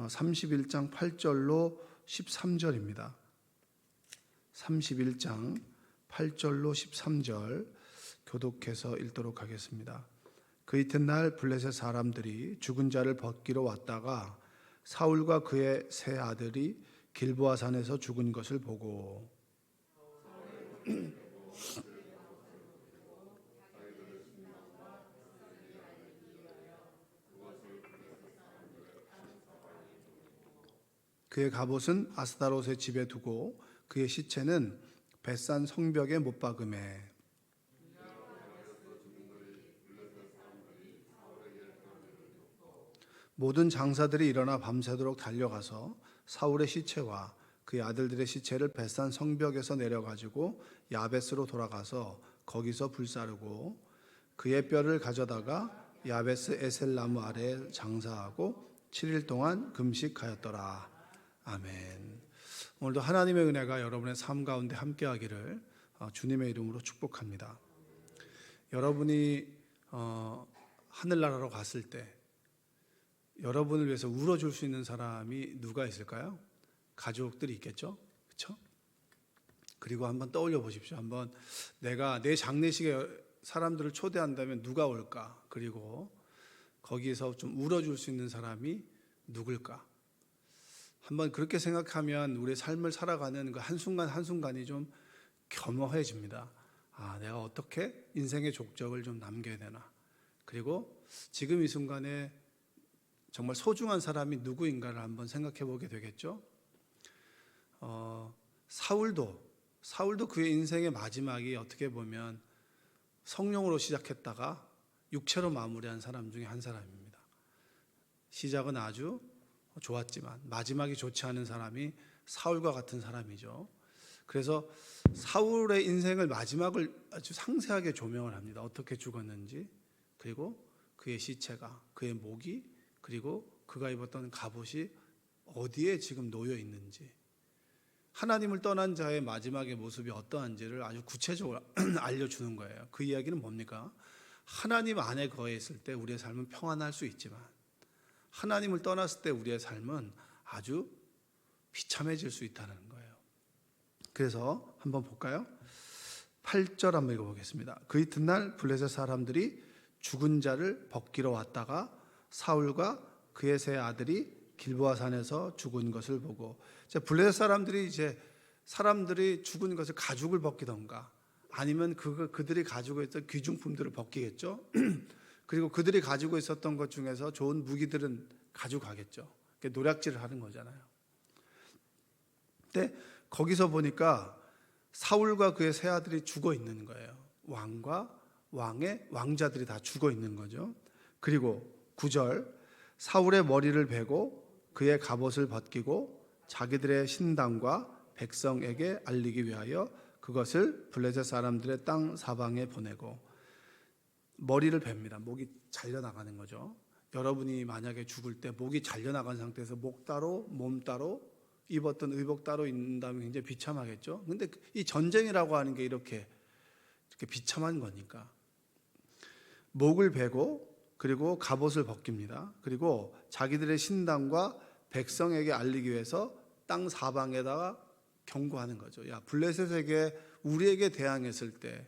31장 8절로 13절입니다. 31장 8절로 13절 교독해서 읽도록 하겠습니다. 그 이튿날 블레셋 사람들이 죽은 자를 벗기러 왔다가 사울과 그의 세 아들이 길보아 산에서 죽은 것을 보고 그의 갑옷은 아스타롯의 집에 두고 그의 시체는 벳산 성벽에 못 박음에 모든 장사들이 일어나 밤새도록 달려가서 사울의 시체와 그의 아들들의 시체를 벳산 성벽에서 내려가지고 야베스로 돌아가서 거기서 불사르고 그의 뼈를 가져다가 야베스 에셀나무 아래에 장사하고 7일 동안 금식하였더라. 아멘. 오늘도 하나님의 은혜가 여러분의 삶 가운데 함께하기를 주님의 이름으로 축복합니다. 여러분이 하늘나라로 갔을 때 여러분을 위해서 울어줄 수 있는 사람이 누가 있을까요? 가족들이 있겠죠? 그렇죠? 그리고 한번 떠올려 보십시오. 한번 내가 내 장례식에 사람들을 초대한다면 누가 올까? 그리고 거기에서 좀 울어줄 수 있는 사람이 누굴까? 한번 그렇게 생각하면 우리의 삶을 살아가는 그 한순간 한순간이 좀 겸허해집니다. 내가 어떻게 인생의 족적을 좀 남겨야 되나? 그리고 지금 이 순간에 정말 소중한 사람이 누구인가를 한번 생각해 보게 되겠죠. 사울도 그의 인생의 마지막이 어떻게 보면 성령으로 시작했다가 육체로 마무리한 사람 중에 한 사람입니다. 시작은 아주 좋았지만 마지막이 좋지 않은 사람이 사울과 같은 사람이죠. 그래서 사울의 인생을 마지막을 아주 상세하게 조명을 합니다. 어떻게 죽었는지, 그리고 그의 시체가, 그의 목이, 그리고 그가 입었던 갑옷이 어디에 지금 놓여 있는지, 하나님을 떠난 자의 마지막의 모습이 어떠한지를 아주 구체적으로 알려주는 거예요. 그 이야기는 뭡니까? 하나님 안에 거했을 때 우리의 삶은 평안할 수 있지만 하나님을 떠났을 때 우리의 삶은 아주 비참해질 수 있다는 거예요. 그래서 한번 볼까요? 8절 한번 읽어보겠습니다. 그 이튿날 블레셋 사람들이 죽은 자를 벗기러 왔다가 사울과 그의 세 아들이 길보아 산에서 죽은 것을 보고, 블레셋 사람들이 죽은 것을 가죽을 벗기던가 아니면 그들이 가지고 있던 귀중품들을 벗기겠죠. 그리고 그들이 가지고 있었던 것 중에서 좋은 무기들은 가져가겠죠. 노략질을 하는 거잖아요. 근데 거기서 보니까 사울과 그의 세 아들이 죽어 있는 거예요. 왕과 왕의 왕자들이 다 죽어 있는 거죠. 그리고 9절, 사울의 머리를 베고 그의 갑옷을 벗기고 자기들의 신당과 백성에게 알리기 위하여 그것을 블레셋 사람들의 땅 사방에 보내고, 머리를 베입니다. 목이 잘려나가는 거죠. 여러분이 만약에 죽을 때 목이 잘려나간 상태에서 목 따로 몸 따로 입었던 의복 따로 입는다면 굉장히 비참하겠죠. 근데 이 전쟁이라고 하는 게 이렇게 비참한 거니까 목을 베고 그리고 갑옷을 벗깁니다. 그리고 자기들의 신당과 백성에게 알리기 위해서 땅 사방에다가 경고하는 거죠. 야, 블레셋에게 우리에게 대항했을 때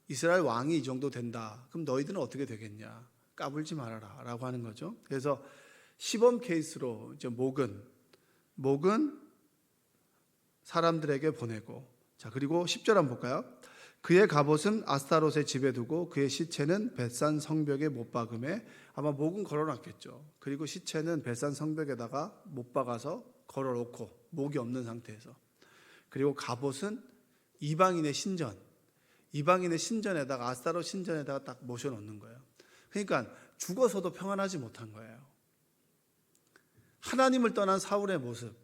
이스라엘 왕이 이 정도 된다. 그럼 너희들은 어떻게 되겠냐? 까불지 말아라 라고 하는 거죠. 그래서 시범 케이스로 이제 목은 사람들에게 보내고, 자, 그리고 10절 한번 볼까요? 그의 갑옷은 아스타롯의 집에 두고 그의 시체는 벳산 성벽에 못 박음에, 아마 목은 걸어놨겠죠. 그리고 시체는 벳산 성벽에다가 못 박아서 걸어놓고 목이 없는 상태에서, 그리고 갑옷은 이방인의 신전에다가 아스타롯 신전에다가 딱 모셔놓는 거예요. 그러니까 죽어서도 평안하지 못한 거예요. 하나님을 떠난 사울의 모습,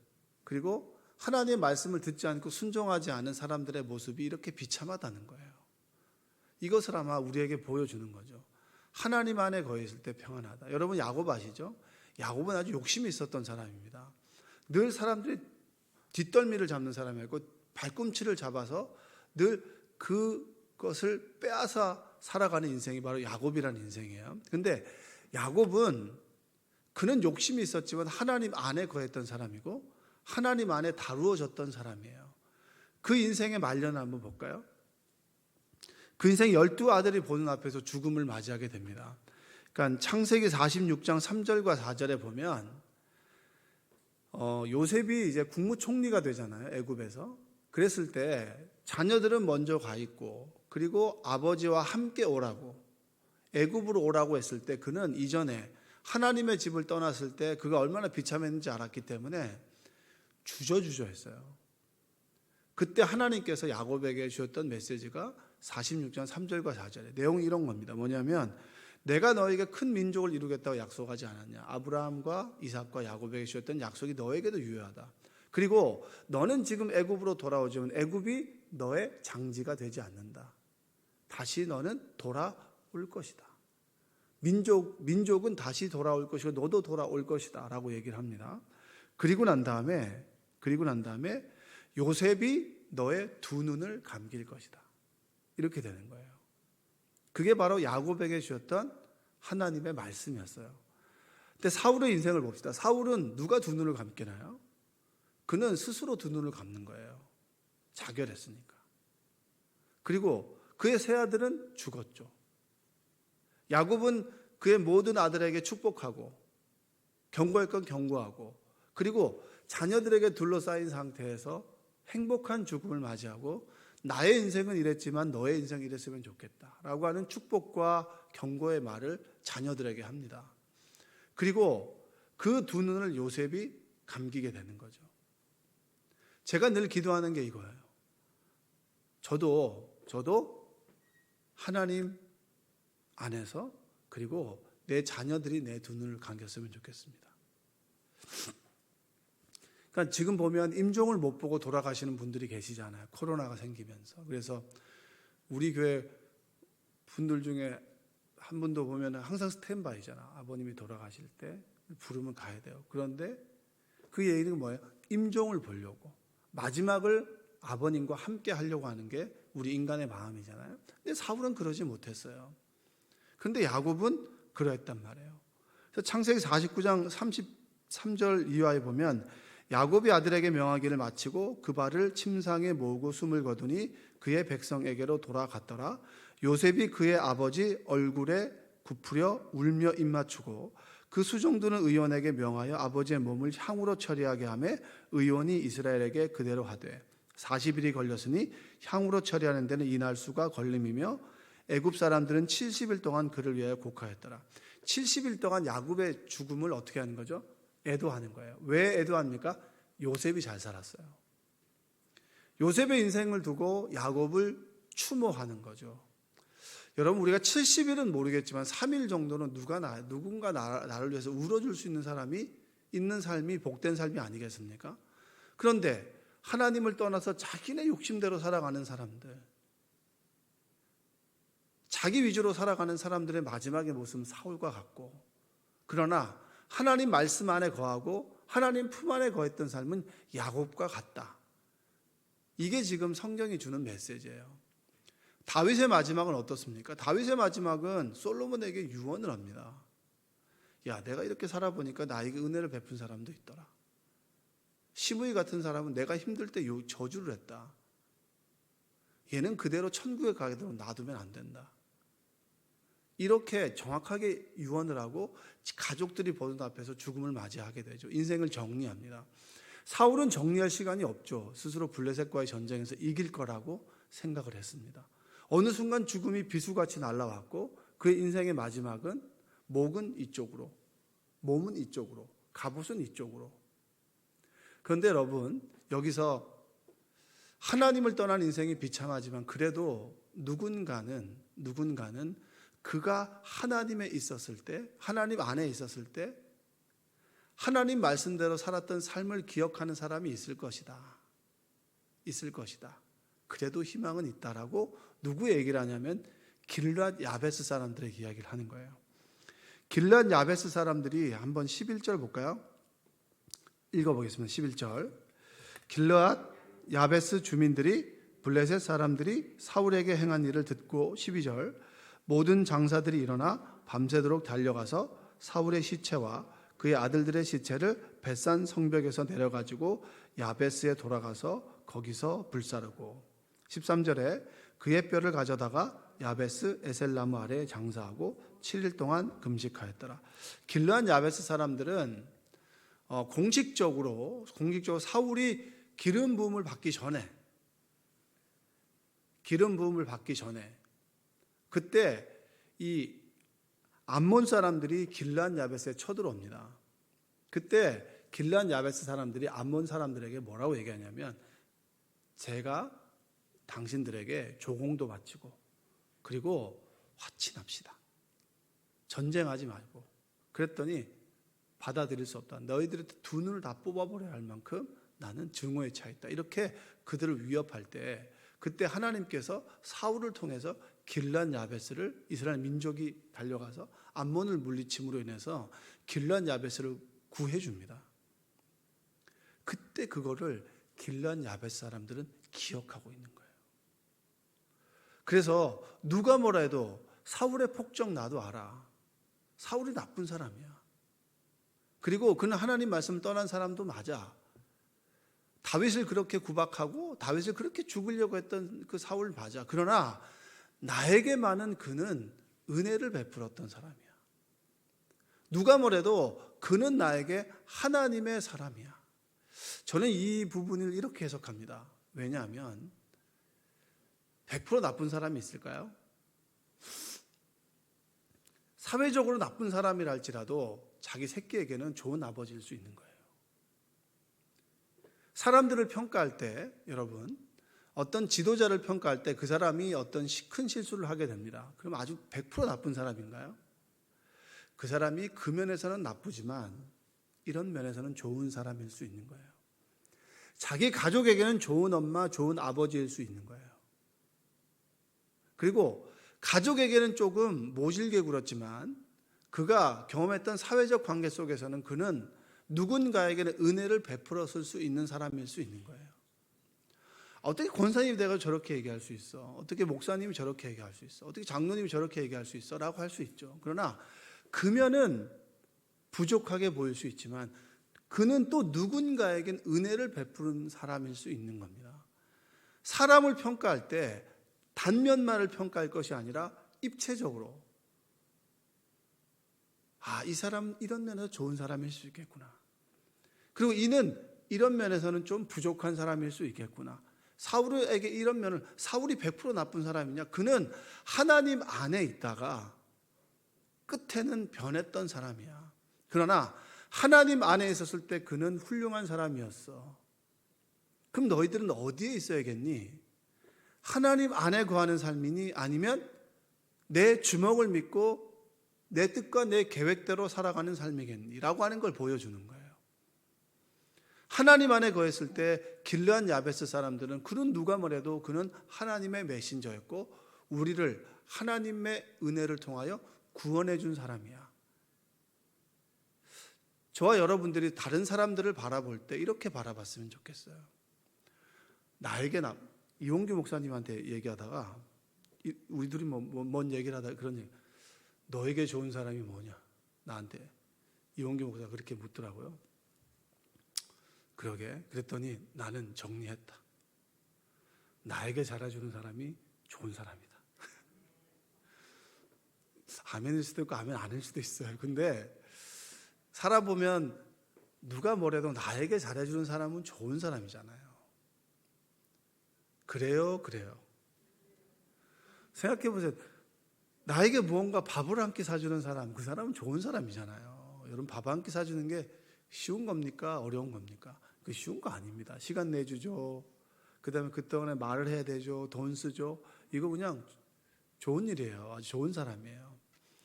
그리고 하나님의 말씀을 듣지 않고 순종하지 않은 사람들의 모습이 이렇게 비참하다는 거예요. 이것을 아마 우리에게 보여주는 거죠. 하나님 안에 거했을 때 평안하다. 여러분 야곱 아시죠? 야곱은 아주 욕심이 있었던 사람입니다. 늘 사람들이 뒷덜미를 잡는 사람이었고 발꿈치를 잡아서 늘 그것을 빼앗아 살아가는 인생이 바로 야곱이라는 인생이에요. 근데 야곱은 그는 욕심이 있었지만 하나님 안에 거했던 사람이고 하나님 안에 다루어졌던 사람이에요. 그 인생의 말년을 한번 볼까요? 그 인생 12아들이 보는 앞에서 죽음을 맞이하게 됩니다. 그러니까 창세기 46장 3절과 4절에 보면 요셉이 이제 국무총리가 되잖아요. 애굽에서. 그랬을 때 자녀들은 먼저 가 있고 그리고 아버지와 함께 오라고 애굽으로 오라고 했을 때 그는 이전에 하나님의 집을 떠났을 때 그가 얼마나 비참했는지 알았기 때문에 주저주저 했어요. 그때 하나님께서 야곱에게 주셨던 메시지가 46장 3절과 4절에 내용이 이런 겁니다. 뭐냐면 내가 너에게 큰 민족을 이루겠다고 약속하지 않았냐. 아브라함과 이삭과 야곱에게 주셨던 약속이 너에게도 유효하다. 그리고 너는 지금 애굽으로 돌아오지만 애굽이 너의 장지가 되지 않는다. 다시 너는 돌아올 것이다. 민족은 다시 돌아올 것이고 너도 돌아올 것이다 라고 얘기를 합니다. 그리고 난 다음에 요셉이 너의 두 눈을 감길 것이다. 이렇게 되는 거예요. 그게 바로 야곱에게 주셨던 하나님의 말씀이었어요. 근데 사울의 인생을 봅시다. 사울은 누가 두 눈을 감기나요? 그는 스스로 두 눈을 감는 거예요. 자결했으니까. 그리고 그의 세 아들은 죽었죠. 야곱은 그의 모든 아들에게 축복하고 경고할 건 경고하고 그리고 자녀들에게 둘러싸인 상태에서 행복한 죽음을 맞이하고 나의 인생은 이랬지만 너의 인생이 이랬으면 좋겠다라고 하는 축복과 경고의 말을 자녀들에게 합니다. 그리고 그 두 눈을 요셉이 감기게 되는 거죠. 제가 늘 기도하는 게 이거예요. 저도 하나님 안에서 그리고 내 자녀들이 내 두 눈을 감겼으면 좋겠습니다. 그러니까 지금 보면 임종을 못 보고 돌아가시는 분들이 계시잖아요. 코로나가 생기면서. 그래서 우리 교회 분들 중에 한 분도 보면 항상 스탠바이잖아. 아버님이 돌아가실 때 부르면 가야 돼요. 그런데 그 얘기는 뭐예요? 임종을 보려고. 마지막을 아버님과 함께 하려고 하는 게 우리 인간의 마음이잖아요. 근데 사울은 그러지 못했어요. 그런데 야곱은 그러했단 말이에요. 그래서 창세기 49장 33절 이하에 보면 야곱이 아들에게 명하기를 마치고 그 발을 침상에 모으고 숨을 거두니 그의 백성에게로 돌아갔더라. 요셉이 그의 아버지 얼굴에 굽으려 울며 입맞추고 그 수종드는 의원에게 명하여 아버지의 몸을 향으로 처리하게 하며 의원이 이스라엘에게 그대로 하되 40일이 걸렸으니 향으로 처리하는 데는 이날수가 걸림이며 애굽 사람들은 70일 동안 그를 위하여 곡하였더라. 70일 동안 야곱의 죽음을 어떻게 하는 거죠? 애도하는 거예요. 왜 애도합니까? 요셉이 잘 살았어요. 요셉의 인생을 두고 야곱을 추모하는 거죠. 여러분 우리가 70일은 모르겠지만 3일 정도는 누군가 나를 위해서 울어줄 수 있는 사람이 있는 삶이 복된 삶이 아니겠습니까? 그런데 하나님을 떠나서 자기네 욕심대로 살아가는 사람들, 자기 위주로 살아가는 사람들의 마지막의 모습은 사울과 같고, 그러나 하나님 말씀 안에 거하고 하나님 품 안에 거했던 삶은 야곱과 같다. 이게 지금 성경이 주는 메시지예요. 다윗의 마지막은 어떻습니까? 다윗의 마지막은 솔로몬에게 유언을 합니다. 야, 내가 이렇게 살아보니까 나에게 은혜를 베푼 사람도 있더라. 시므이 같은 사람은 내가 힘들 때 저주를 했다. 얘는 그대로 천국에 가게 되면 놔두면 안 된다. 이렇게 정확하게 유언을 하고 가족들이 보는 앞에서 죽음을 맞이하게 되죠. 인생을 정리합니다. 사울은 정리할 시간이 없죠. 스스로 블레셋과의 전쟁에서 이길 거라고 생각을 했습니다. 어느 순간 죽음이 비수같이 날아왔고 그의 인생의 마지막은 목은 이쪽으로, 몸은 이쪽으로, 갑옷은 이쪽으로. 그런데 여러분 여기서 하나님을 떠난 인생이 비참하지만 그래도 누군가는 그가 하나님에 있었을 때, 하나님 안에 있었을 때 하나님 말씀대로 살았던 삶을 기억하는 사람이 있을 것이다. 그래도 희망은 있다라고 누구 얘기를 하냐면 길앗 야베스 사람들의 이야기를 하는 거예요. 길앗 야베스 사람들이 한번 11절 볼까요? 읽어보겠습니다. 11절. 길앗 야베스 주민들이 블레셋 사람들이 사울에게 행한 일을 듣고 12절. 모든 장사들이 일어나 밤새도록 달려가서 사울의 시체와 그의 아들들의 시체를 벳산 성벽에서 내려가지고 야베스에 돌아가서 거기서 불사르고 13절에 그의 뼈를 가져다가 야베스 에셀나무 아래에 장사하고 7일 동안 금식하였더라. 길르앗 야베스 사람들은 공식적으로 사울이 기름 부음을 받기 전에 그때 이 암몬 사람들이 길르앗 야베스에 쳐들어옵니다. 그때 길르앗 야베스 사람들이 암몬 사람들에게 뭐라고 얘기하냐면 제가 당신들에게 조공도 바치고 그리고 화친합시다. 전쟁하지 말고. 그랬더니 받아들일 수 없다. 너희들의 두 눈을 다 뽑아버려야 할 만큼 나는 증오에 차있다. 이렇게 그들을 위협할 때 그때 하나님께서 사울을 통해서 길르앗 야베스를 이스라엘 민족이 달려가서 암몬을 물리침으로 인해서 길르앗 야베스를 구해 줍니다. 그때 그거를 길르앗 야베스 사람들은 기억하고 있는 거예요. 그래서 누가 뭐라 해도 사울의 폭정 나도 알아. 사울이 나쁜 사람이야. 그리고 그는 하나님 말씀을 떠난 사람도 맞아. 다윗을 그렇게 구박하고 다윗을 그렇게 죽이려고 했던 그 사울 맞아. 그러나 나에게만은 그는 은혜를 베풀었던 사람이야. 누가 뭐래도 그는 나에게 하나님의 사람이야. 저는 이 부분을 이렇게 해석합니다. 왜냐하면 100% 나쁜 사람이 있을까요? 사회적으로 나쁜 사람이라 할지라도 자기 새끼에게는 좋은 아버지일 수 있는 거예요. 사람들을 평가할 때 여러분 어떤 지도자를 평가할 때 그 사람이 어떤 큰 실수를 하게 됩니다. 그럼 아주 100% 나쁜 사람인가요? 그 사람이 그 면에서는 나쁘지만 이런 면에서는 좋은 사람일 수 있는 거예요. 자기 가족에게는 좋은 엄마, 좋은 아버지일 수 있는 거예요. 그리고 가족에게는 조금 모질게 굴었지만 그가 경험했던 사회적 관계 속에서는 그는 누군가에게는 은혜를 베풀었을 수 있는 사람일 수 있는 거예요. 어떻게 권사님이 내가 저렇게 얘기할 수 있어? 어떻게 목사님이 저렇게 얘기할 수 있어? 어떻게 장로님이 저렇게 얘기할 수 있어? 라고 할 수 있죠. 그러나 그면은 부족하게 보일 수 있지만 그는 또 누군가에겐 은혜를 베푸는 사람일 수 있는 겁니다. 사람을 평가할 때 단면만을 평가할 것이 아니라 입체적으로 이 사람 이런 면에서 좋은 사람일 수 있겠구나. 그리고 이는 이런 면에서는 좀 부족한 사람일 수 있겠구나. 사울에게 이런 면을 사울이 100% 나쁜 사람이냐? 그는 하나님 안에 있다가 끝에는 변했던 사람이야. 그러나 하나님 안에 있었을 때 그는 훌륭한 사람이었어. 그럼 너희들은 어디에 있어야겠니? 하나님 안에 거하는 삶이니 아니면 내 주먹을 믿고 내 뜻과 내 계획대로 살아가는 삶이겠니? 라고 하는 걸 보여주는 거예요. 하나님 안에 거했을 때 길르앗 야베스 사람들은 그는 누가 뭐래도 그는 하나님의 메신저였고 우리를 하나님의 은혜를 통하여 구원해 준 사람이야. 저와 여러분들이 다른 사람들을 바라볼 때 이렇게 바라봤으면 좋겠어요. 나에게 이용규 목사님한테 얘기하다가 우리 둘이 뭔 얘기를 하다가 그런 얘기, 너에게 좋은 사람이 뭐냐? 나한테 이용규 목사가 그렇게 묻더라고요. 그러게. 그랬더니 나는 정리했다. 나에게 잘해주는 사람이 좋은 사람이다. 아멘일 수도 있고 아멘 아닐 수도 있어요. 근데 살아보면 누가 뭐래도 나에게 잘해주는 사람은 좋은 사람이잖아요. 그래요. 생각해보세요. 나에게 무언가 밥을 한 끼 사주는 사람, 그 사람은 좋은 사람이잖아요. 여러분 밥 한 끼 사주는 게 쉬운 겁니까? 어려운 겁니까? 그 쉬운 거 아닙니다. 시간 내주죠. 그 다음에 그동안에 말을 해야 되죠. 돈 쓰죠. 이거 그냥 좋은 일이에요. 아주 좋은 사람이에요.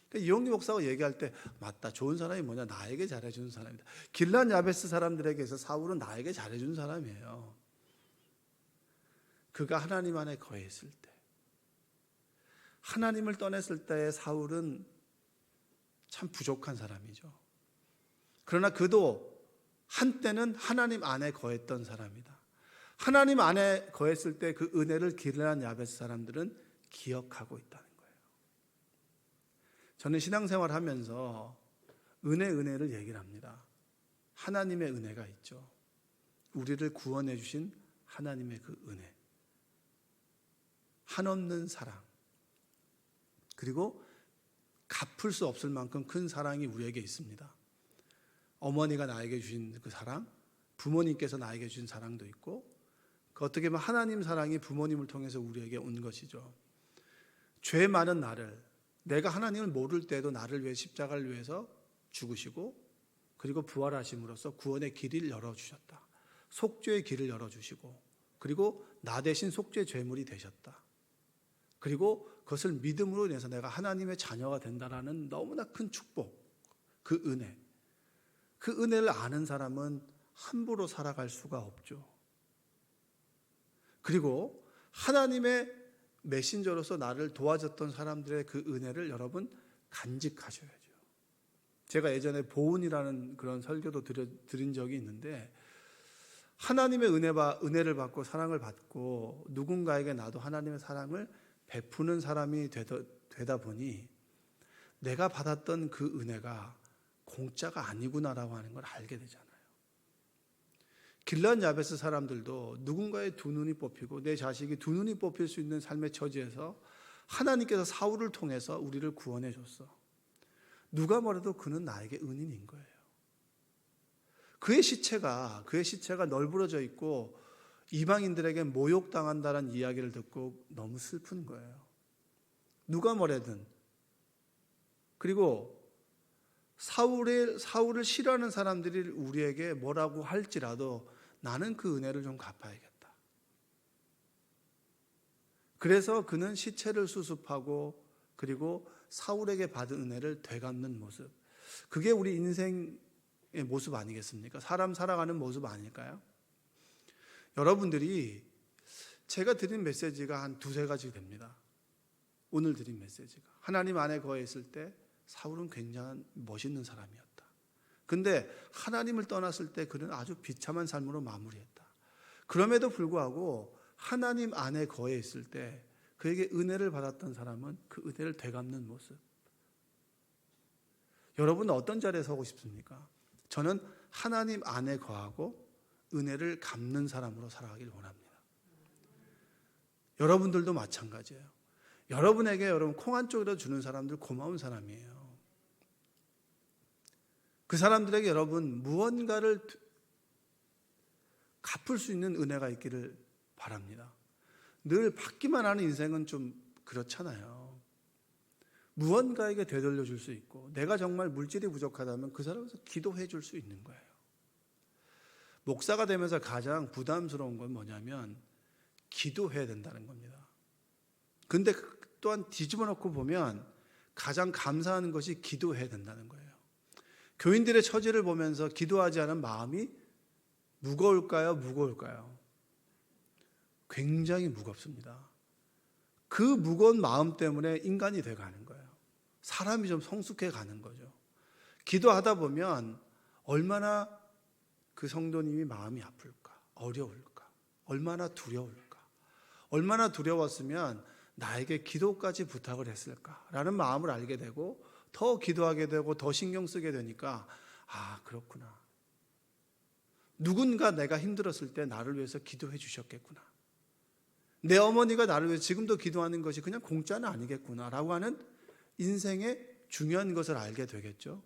그러니까 이용기 목사가 얘기할 때 맞다. 좋은 사람이 뭐냐? 나에게 잘해주는 사람이다. 길르앗 야베스 사람들에게서 사울은 나에게 잘해주는 사람이에요. 그가 하나님 안에 거했을 때, 하나님을 떠났을 때의 사울은 참 부족한 사람이죠. 그러나 그도 한때는 하나님 안에 거했던 사람이다. 하나님 안에 거했을 때 그 은혜를 길르앗 야베스 사람들은 기억하고 있다는 거예요. 저는 신앙생활 하면서 은혜를 얘기를 합니다. 하나님의 은혜가 있죠. 우리를 구원해 주신 하나님의 그 은혜. 한없는 사랑. 그리고 갚을 수 없을 만큼 큰 사랑이 우리에게 있습니다. 어머니가 나에게 주신 그 사랑, 부모님께서 나에게 주신 사랑도 있고, 어떻게 보면 하나님 사랑이 부모님을 통해서 우리에게 온 것이죠. 죄 많은 나를, 내가 하나님을 모를 때도 나를 위해 십자가를 위해서 죽으시고, 그리고 부활하심으로써 구원의 길을 열어주셨다. 속죄의 길을 열어주시고, 그리고 나 대신 속죄 제물이 되셨다. 그리고 그것을 믿음으로 인해서 내가 하나님의 자녀가 된다라는 너무나 큰 축복, 그 은혜. 그 은혜를 아는 사람은 함부로 살아갈 수가 없죠. 그리고 하나님의 메신저로서 나를 도와줬던 사람들의 그 은혜를 여러분 간직하셔야죠. 제가 예전에 보은이라는 그런 설교도 드린 적이 있는데, 하나님의 은혜를 받고 사랑을 받고 누군가에게 나도 하나님의 사랑을 베푸는 사람이 되다 보니 내가 받았던 그 은혜가 공짜가 아니구나라고 하는 걸 알게 되잖아요. 길르앗 야베스 사람들도 누군가의 두 눈이 뽑히고 내 자식이 두 눈이 뽑힐 수 있는 삶의 처지에서 하나님께서 사울을 통해서 우리를 구원해 줬어. 누가 뭐래도 그는 나에게 은인인 거예요. 그의 시체가 널브러져 있고 이방인들에게 모욕당한다는 이야기를 듣고 너무 슬픈 거예요. 누가 뭐래든. 그리고 사울을 싫어하는 사람들이 우리에게 뭐라고 할지라도 나는 그 은혜를 좀 갚아야겠다. 그래서 그는 시체를 수습하고 그리고 사울에게 받은 은혜를 되갚는 모습. 그게 우리 인생의 모습 아니겠습니까? 사람 살아가는 모습 아닐까요? 여러분들이 제가 드린 메시지가 한 두세 가지 됩니다. 오늘 드린 메시지가. 하나님 안에 거했을 때 사울은 굉장히 멋있는 사람이었다. 근데 하나님을 떠났을 때 그는 아주 비참한 삶으로 마무리했다. 그럼에도 불구하고 하나님 안에 거해 있을 때 그에게 은혜를 받았던 사람은 그 은혜를 되갚는 모습. 여러분은 어떤 자리에 서고 싶습니까? 저는 하나님 안에 거하고 은혜를 갚는 사람으로 살아가길 원합니다. 여러분들도 마찬가지예요. 여러분에게 여러분 콩 한 쪽이라도 주는 사람들 고마운 사람이에요. 그 사람들에게 여러분 무언가를 갚을 수 있는 은혜가 있기를 바랍니다. 늘 받기만 하는 인생은 좀 그렇잖아요. 무언가에게 되돌려 줄 수 있고 내가 정말 물질이 부족하다면 그 사람에서 기도해 줄 수 있는 거예요. 목사가 되면서 가장 부담스러운 건 뭐냐면 기도해야 된다는 겁니다. 근데 또한 뒤집어 놓고 보면 가장 감사하는 것이 기도해야 된다는 거예요. 교인들의 처지를 보면서 기도하지 않은 마음이 무거울까요? 무거울까요? 굉장히 무겁습니다. 그 무거운 마음 때문에 인간이 돼가는 거예요. 사람이 좀 성숙해 가는 거죠. 기도하다 보면 얼마나 그 성도님이 마음이 아플까? 어려울까? 얼마나 두려울까? 얼마나 두려웠으면 나에게 기도까지 부탁을 했을까라는 마음을 알게 되고 더 기도하게 되고 더 신경 쓰게 되니까 아 그렇구나. 누군가 내가 힘들었을 때 나를 위해서 기도해 주셨겠구나. 내 어머니가 나를 위해 지금도 기도하는 것이 그냥 공짜는 아니겠구나라고 하는 인생의 중요한 것을 알게 되겠죠.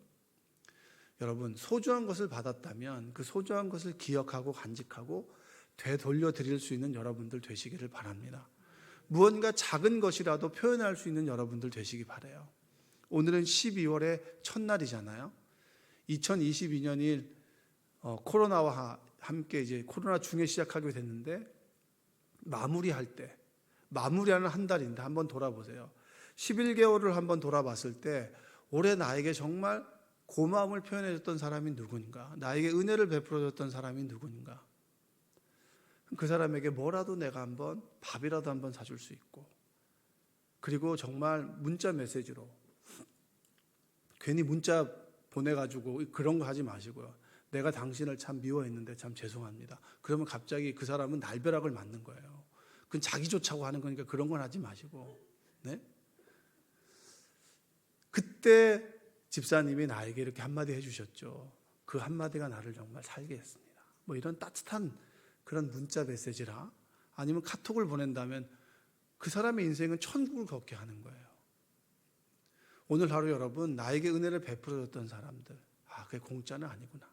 여러분 소중한 것을 받았다면 그 소중한 것을 기억하고 간직하고 되돌려 드릴 수 있는 여러분들 되시기를 바랍니다. 무언가 작은 것이라도 표현할 수 있는 여러분들 되시기 바라요. 오늘은 12월의 첫날이잖아요. 2022년이 코로나와 함께 이제 코로나 중에 시작하게 됐는데 마무리하는 한 달인데 한번 돌아보세요. 11개월을 한번 돌아봤을 때 올해 나에게 정말 고마움을 표현해줬던 사람이 누군가, 나에게 은혜를 베풀어줬던 사람이 누군가, 그 사람에게 뭐라도 내가 한번 밥이라도 한번 사줄 수 있고, 그리고 정말 문자 메시지로 괜히 문자 보내가지고 그런 거 하지 마시고요. 내가 당신을 참 미워했는데 참 죄송합니다. 그러면 갑자기 그 사람은 날벼락을 맞는 거예요. 그건 자기 좋자고 하는 거니까 그런 건 하지 마시고, 네? 그때 집사님이 나에게 이렇게 한마디 해주셨죠. 그 한마디가 나를 정말 살게 했습니다. 뭐 이런 따뜻한 그런 문자 메시지라, 아니면 카톡을 보낸다면 그 사람의 인생은 천국을 걷게 하는 거예요. 오늘 하루 여러분, 나에게 은혜를 베풀어줬던 사람들, 그게 공짜는 아니구나.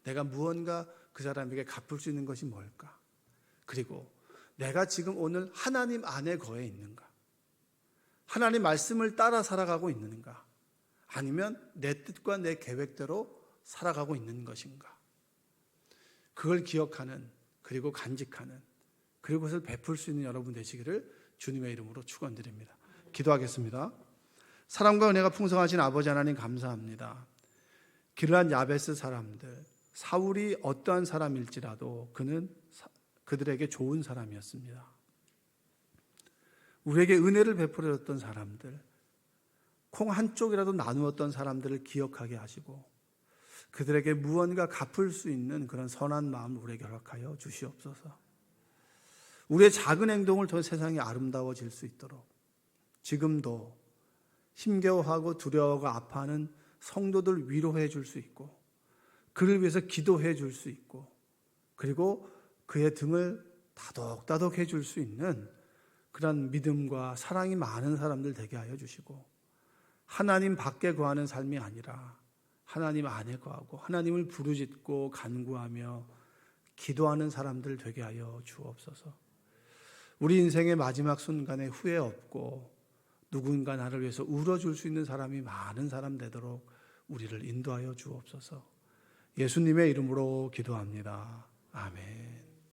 내가 무언가 그 사람에게 갚을 수 있는 것이 뭘까? 그리고 내가 지금 오늘 하나님 안에 거해 있는가? 하나님 말씀을 따라 살아가고 있는가? 아니면 내 뜻과 내 계획대로 살아가고 있는 것인가? 그걸 기억하는, 그리고 간직하는, 그리고 그것을 베풀 수 있는 여러분 되시기를 주님의 이름으로 축원드립니다. 기도하겠습니다. 사랑과 은혜가 풍성하신 아버지 하나님 감사합니다. 길르앗 야베스 사람들, 사울이 어떠한 사람일지라도 그는 그들에게 좋은 사람이었습니다. 우리에게 은혜를 베풀어줬던 사람들, 콩 한 쪽이라도 나누었던 사람들을 기억하게 하시고 그들에게 무언가 갚을 수 있는 그런 선한 마음을 우리에게 허락하여 주시옵소서. 우리의 작은 행동을 통해 세상이 아름다워질 수 있도록 지금도 힘겨워하고 두려워하고 아파하는 성도들 위로해 줄 수 있고, 그를 위해서 기도해 줄 수 있고, 그리고 그의 등을 다독다독 해줄 수 있는 그런 믿음과 사랑이 많은 사람들 되게 하여 주시고, 하나님 밖에 거하는 삶이 아니라 하나님 안에 거하고 하나님을 부르짖고 간구하며 기도하는 사람들 되게 하여 주옵소서. 우리 인생의 마지막 순간에 후회 없고 누군가 나를 위해서 울어줄 수 있는 사람이 많은 사람 되도록 우리를 인도하여 주옵소서. 예수님의 이름으로 기도합니다. 아멘.